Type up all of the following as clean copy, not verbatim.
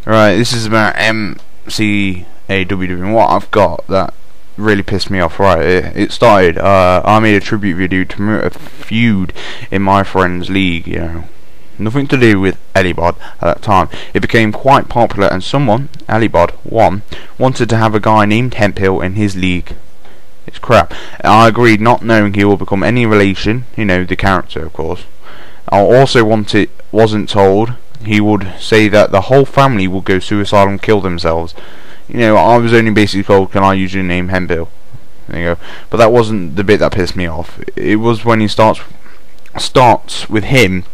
Right, this is about MCAWW, and what I've got that really pissed me off. Right, it started, I made a tribute video to promote a feud in my friend's league, you know. Nothing to do with Alibod at that time. It became quite popular, and someone, Alibod1, wanted to have a guy named Hemphill in his league. It's crap. I agreed, not knowing he will become any relation, you know, the character, of course. I also wasn't told he would say that the whole family would go suicidal and kill themselves. You know, I was only basically told, can I use your name, Hemphill? There you go. But that wasn't the bit that pissed me off. It was when he starts with him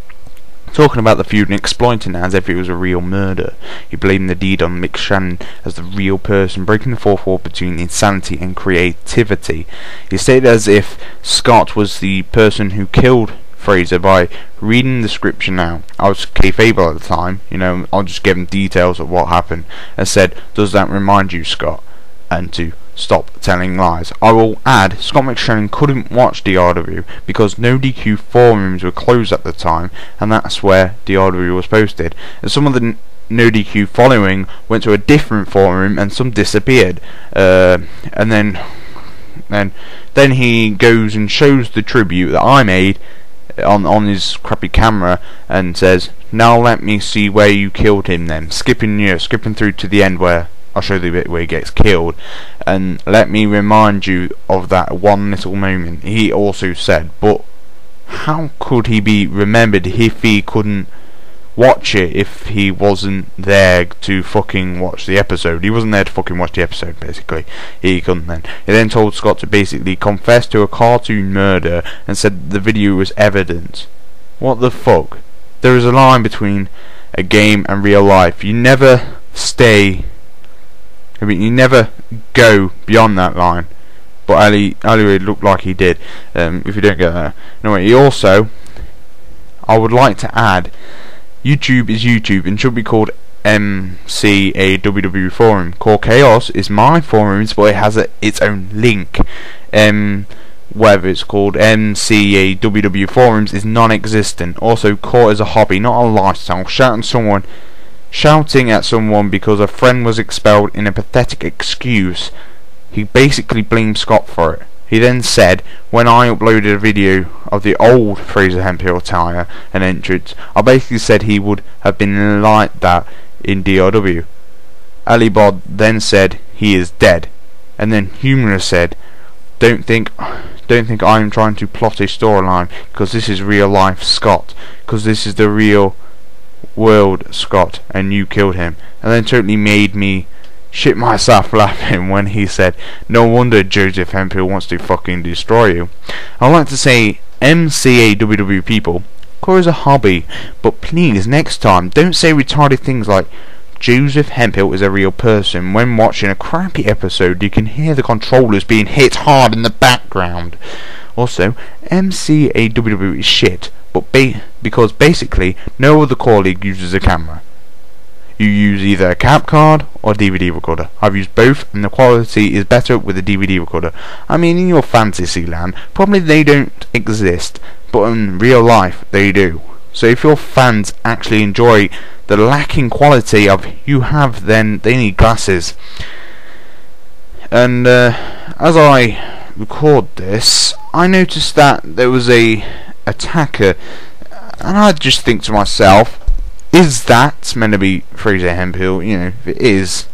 talking about the feud and exploiting it as if it was a real murder. He blamed the deed on Mick Shannon as the real person, breaking the fourth wall between insanity and creativity. He stated as if Scott was the person who killed Fraser by reading the scripture now. I was kayfabe at the time, you know, I'll just give him details of what happened, and said, does that remind you, Scott? And to stop telling lies. I will add, Scott McShannon couldn't watch DRW because no DQ forums were closed at the time, and that's where DRW was posted. And some of the no DQ following went to a different forum, and some disappeared. And then he goes and shows the tribute that I made on his crappy camera and says, now let me see where you killed him then, skipping through to the end where I'll show you the bit where he gets killed, and let me remind you of that one little moment. He also said, but how could he be remembered if he couldn't watch it, if he wasn't there to fucking watch the episode? He wasn't there to fucking watch the episode, basically. He couldn't then. He then told Scott to basically confess to a cartoon murder and said the video was evidence. What the fuck? There is a line between a game and real life. You never you never go beyond that line. But Ali looked like he did, if you don't get that. Anyway, he also, I would like to add, YouTube is YouTube and should be called MCAWW forum. Core Chaos is my forums, but it has its own link. Whether it's called MCAWW forums is non-existent. Also, Core is a hobby, not a lifestyle. Shouting at someone because a friend was expelled in a pathetic excuse. He basically blamed Scott for it. He then said, when I uploaded a video of the old Fraser Hemphill attire and entrance, I basically said he would have been like that in DRW. Alibod then said he is dead, and then Humorous said, don't think I am trying to plot a storyline, because this is real life Scott, because this is the real world Scott, and you killed him. And then totally made me shit myself laughing when he said, no wonder Joseph Hemphill wants to fucking destroy you. I'd like to say, MCAWW people, core is a hobby, but please next time don't say retarded things like Joseph Hemphill is a real person. When watching a crappy episode you can hear the controllers being hit hard in the background. Also, MCAWW is shit, but because basically no other core league uses a camera. You use either a cap card or a DVD recorder. I've used both, and the quality is better with a DVD recorder. I mean, in your fantasy land, probably they don't exist, but in real life they do. So if your fans actually enjoy the lacking quality of you have, then they need glasses. And as I record this, I noticed that there was a attacker, and I just think to myself, is that meant to be Fraser Hemphill? You know, if it is,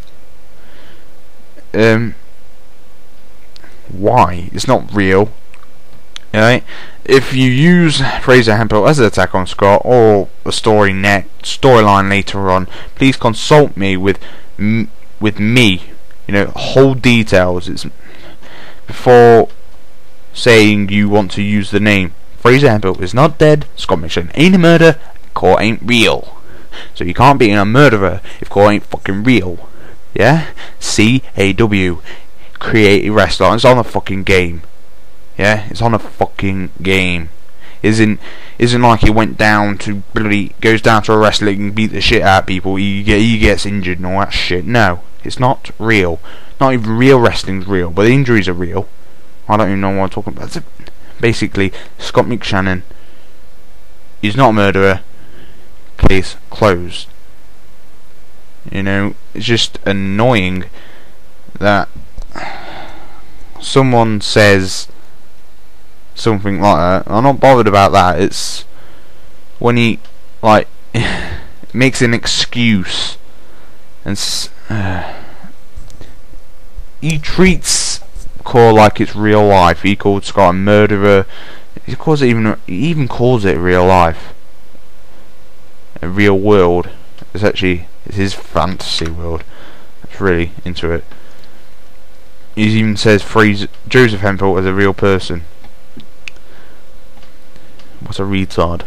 why? It's not real. Right? If you use Fraser Hemphill as an attack on Scott or a storyline later on, please consult me with me. You know, whole details. It's before saying you want to use the name. Fraser Hemphill is not dead. Scott McShannon ain't a murder. Core ain't real. So you can't be a murderer if core ain't fucking real. Yeah? CAW. Create a wrestler. It's on a fucking game. Yeah? It's on a fucking game. Isn't like he went down to goes down to a wrestling and beat the shit out of people. He gets injured and all that shit. No. It's not real. Not even real wrestling's real. But the injuries are real. I don't even know what I'm talking about. Basically, Scott McShannon is not a murderer. Case closed. You know, it's just annoying that someone says something like that. I'm not bothered about that. It's when he like makes an excuse and he treats Core like it's real life. He called Scott a murderer. He even calls it real life, a real world. It's his fantasy world. It's really into it. He even says Joseph Hemphill as a real person. What a retard.